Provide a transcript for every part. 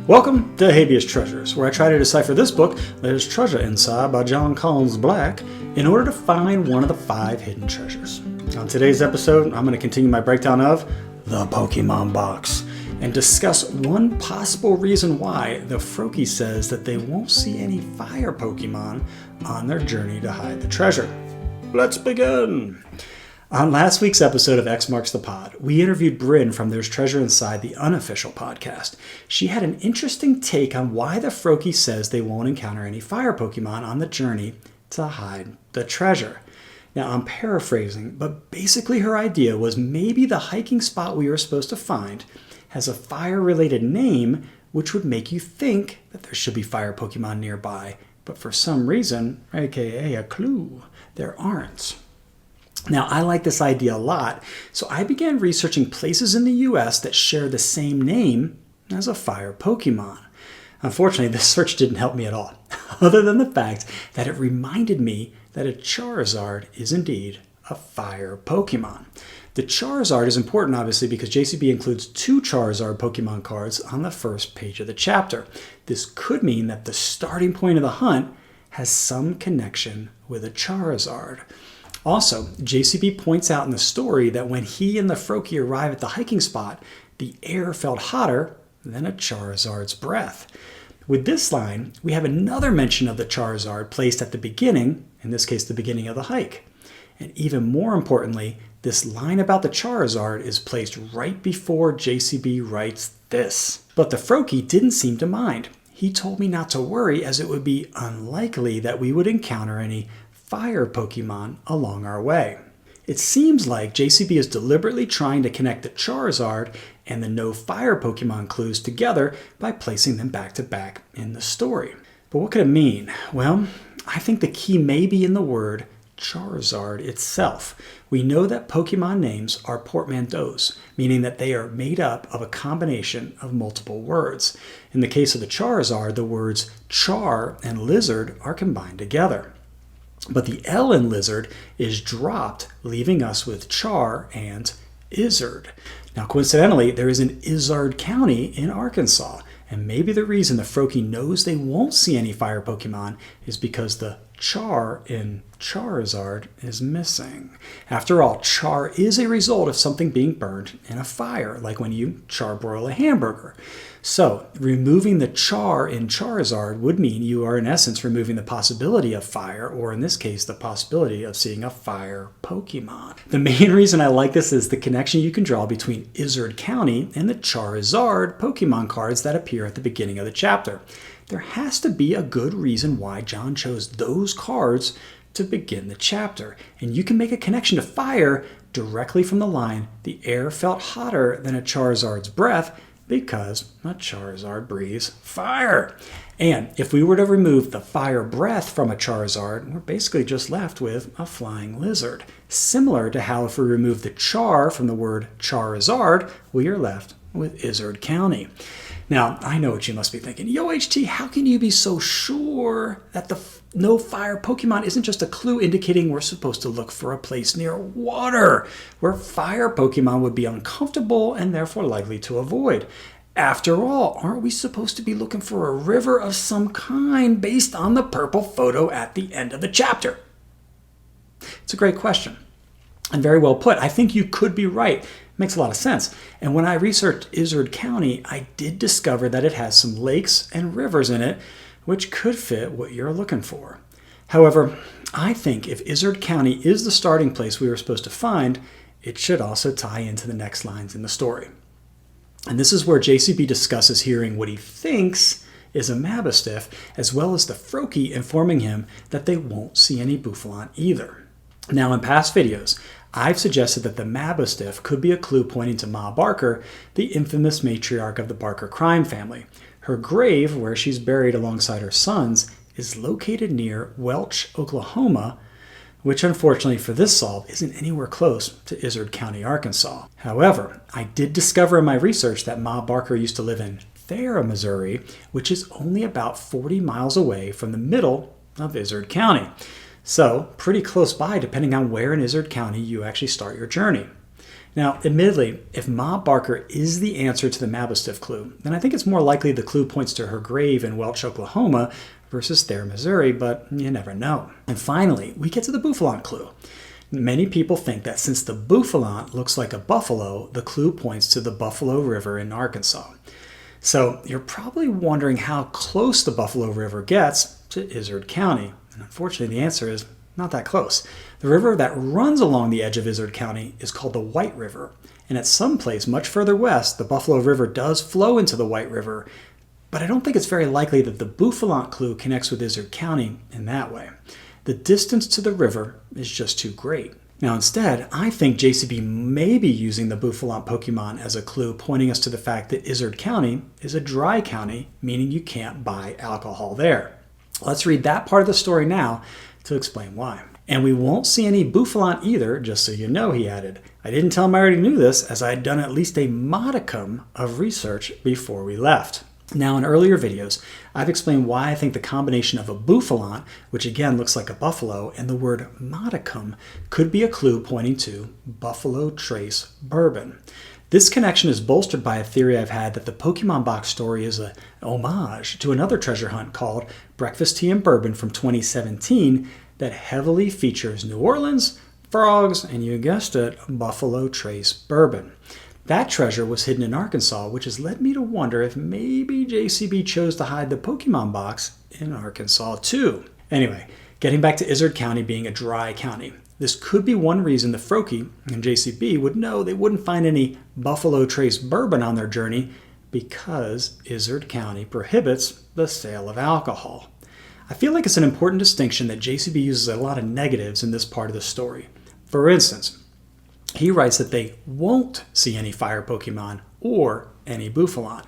Welcome to Habeas Treasures, where I try to decipher this book, There's Treasure Inside by Jon Collins-Black, in order to find one of the 5 hidden treasures. On today's episode, I'm going to continue my breakdown of the Pokemon box and discuss one possible reason why the Froakie says that they won't see any fire Pokemon on their journey to hide the treasure. Let's begin! On last week's episode of X Marks the Pod, we interviewed Bryn from There's Treasure Inside, the unofficial podcast. She had an interesting take on why the Froakie says they won't encounter any fire Pokemon on the journey to hide the treasure. Now, I'm paraphrasing, but basically her idea was maybe the hiking spot we were supposed to find has a fire-related name, which would make you think that there should be fire Pokemon nearby, but for some reason, aka a clue, there aren't. Now, I like this idea a lot, so I began researching places in the US that share the same name as a fire Pokemon. Unfortunately, this search didn't help me at all, other than the fact that it reminded me that a Charizard is indeed a fire Pokemon. The Charizard is important, obviously, because JCB includes 2 Charizard Pokemon cards on the first page of the chapter. This could mean that the starting point of the hunt has some connection with a Charizard. Also, JCB points out in the story that when he and the Froakie arrive at the hiking spot, the air felt hotter than a Charizard's breath. With this line, we have another mention of the Charizard placed at the beginning, in this case the beginning of the hike. And even more importantly, this line about the Charizard is placed right before JCB writes this. But the Froakie didn't seem to mind. He told me not to worry, as it would be unlikely that we would encounter any fire Pokemon along our way. It seems like JCB is deliberately trying to connect the Charizard and the no fire Pokemon clues together by placing them back to back in the story. But what could it mean? Well, I think the key may be in the word Charizard itself. We know that Pokemon names are portmanteaus, meaning that they are made up of a combination of multiple words. In the case of the Charizard, the words Char and Lizard are combined together. But the L in Lizard is dropped, leaving us with Char and Izard. Now, coincidentally, there is an Izard County in Arkansas, and maybe the reason the Froakie knows they won't see any fire Pokemon is because the Char in Charizard is missing. After all, char is a result of something being burned in a fire, like when you charbroil a hamburger. So, removing the char in Charizard would mean you are in essence removing the possibility of fire, or in this case, the possibility of seeing a fire Pokemon. The main reason I like this is the connection you can draw between Izard County and the Charizard Pokemon cards that appear at the beginning of the chapter. There has to be a good reason why Jon chose those cards to begin the chapter. And you can make a connection to fire directly from the line, the air felt hotter than a Charizard's breath, because a Charizard breathes fire. And if we were to remove the fire breath from a Charizard, we're basically just left with a flying lizard. Similar to how if we remove the char from the word Char Izard, we are left with Izard County. Now, I know what you must be thinking. Yo, HT, how can you be so sure that the no fire Pokemon isn't just a clue indicating we're supposed to look for a place near water, where fire Pokemon would be uncomfortable and therefore likely to avoid? After all, aren't we supposed to be looking for a river of some kind based on the purple photo at the end of the chapter? It's a great question, and very well put. I think you could be right. Makes a lot of sense. And when I researched Izard County, I did discover that it has some lakes and rivers in it, which could fit what you're looking for. However, I think if Izard County is the starting place we were supposed to find, it should also tie into the next lines in the story. And this is where JCB discusses hearing what he thinks is a Mabostiff, as well as the Froakie informing him that they won't see any Bouffalant either. Now, in past videos, I've suggested that the Mabostiff could be a clue pointing to Ma Barker, the infamous matriarch of the Barker crime family. Her grave, where she's buried alongside her sons, is located near Welch, Oklahoma, which unfortunately for this solve isn't anywhere close to Izard County, Arkansas. However, I did discover in my research that Ma Barker used to live in Thera, Missouri, which is only about 40 miles away from the middle of Izard County. So, pretty close by depending on where in Izard County you actually start your journey. Now, admittedly, if Ma Barker is the answer to the Mabostiff clue, then I think it's more likely the clue points to her grave in Welch, Oklahoma versus Thayer, Missouri, but you never know. And finally, we get to the Bouffalant clue. Many people think that since the Bouffalant looks like a buffalo, the clue points to the Buffalo River in Arkansas. So you're probably wondering how close the Buffalo River gets to Izard County. And unfortunately, the answer is not that close. The river that runs along the edge of Izard County is called the White River. And at some place much further west, the Buffalo River does flow into the White River. But I don't think it's very likely that the Bouffalant clue connects with Izard County in that way. The distance to the river is just too great. Now instead, I think JCB may be using the Bouffalant Pokemon as a clue, pointing us to the fact that Izard County is a dry county, meaning you can't buy alcohol there. Let's read that part of the story now to explain why. And we won't see any Bouffalant either, just so you know, he added. I didn't tell him I already knew this, as I had done at least a modicum of research before we left. Now, in earlier videos, I've explained why I think the combination of a Bouffalant, which again looks like a buffalo, and the word modicum could be a clue pointing to Buffalo Trace Bourbon. This connection is bolstered by a theory I've had that the Pokemon box story is an homage to another treasure hunt called Breakfast Tea and Bourbon from 2017 that heavily features New Orleans, frogs, and you guessed it, Buffalo Trace Bourbon. That treasure was hidden in Arkansas, which has led me to wonder if maybe JCB chose to hide the Pokemon box in Arkansas too. Anyway, getting back to Izard County being a dry county. This could be one reason the Froakie and JCB would know they wouldn't find any Buffalo Trace Bourbon on their journey because Izard County prohibits the sale of alcohol. I feel like it's an important distinction that JCB uses a lot of negatives in this part of the story. For instance, he writes that they won't see any fire Pokemon or any Bouffalant.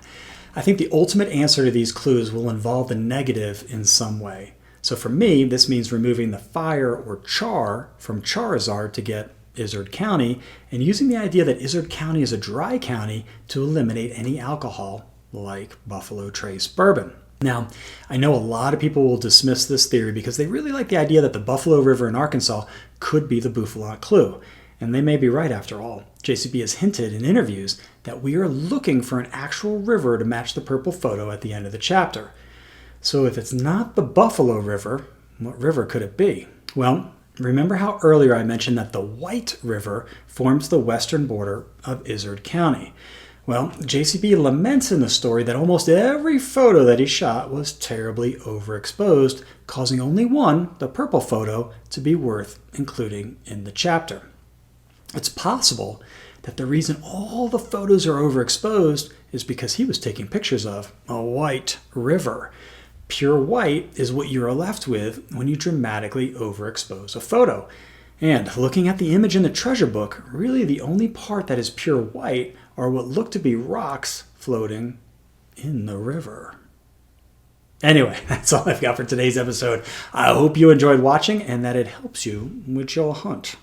I think the ultimate answer to these clues will involve the negative in some way. So for me, this means removing the fire or char from Charizard to get Izard County, and using the idea that Izard County is a dry county to eliminate any alcohol like Buffalo Trace Bourbon. Now, I know a lot of people will dismiss this theory because they really like the idea that the Buffalo River in Arkansas could be the Bouffalant clue. And they may be right after all. JCB has hinted in interviews that we are looking for an actual river to match the purple photo at the end of the chapter. So if it's not the Buffalo River, what river could it be? Well, remember how earlier I mentioned that the White River forms the western border of Izard County? Well, JCB laments in the story that almost every photo that he shot was terribly overexposed, causing only one, the purple photo, to be worth including in the chapter. It's possible that the reason all the photos are overexposed is because he was taking pictures of a white river. Pure white is what you are left with when you dramatically overexpose a photo. And looking at the image in the treasure book, really the only part that is pure white are what look to be rocks floating in the river. Anyway, that's all I've got for today's episode. I hope you enjoyed watching and that it helps you with your hunt.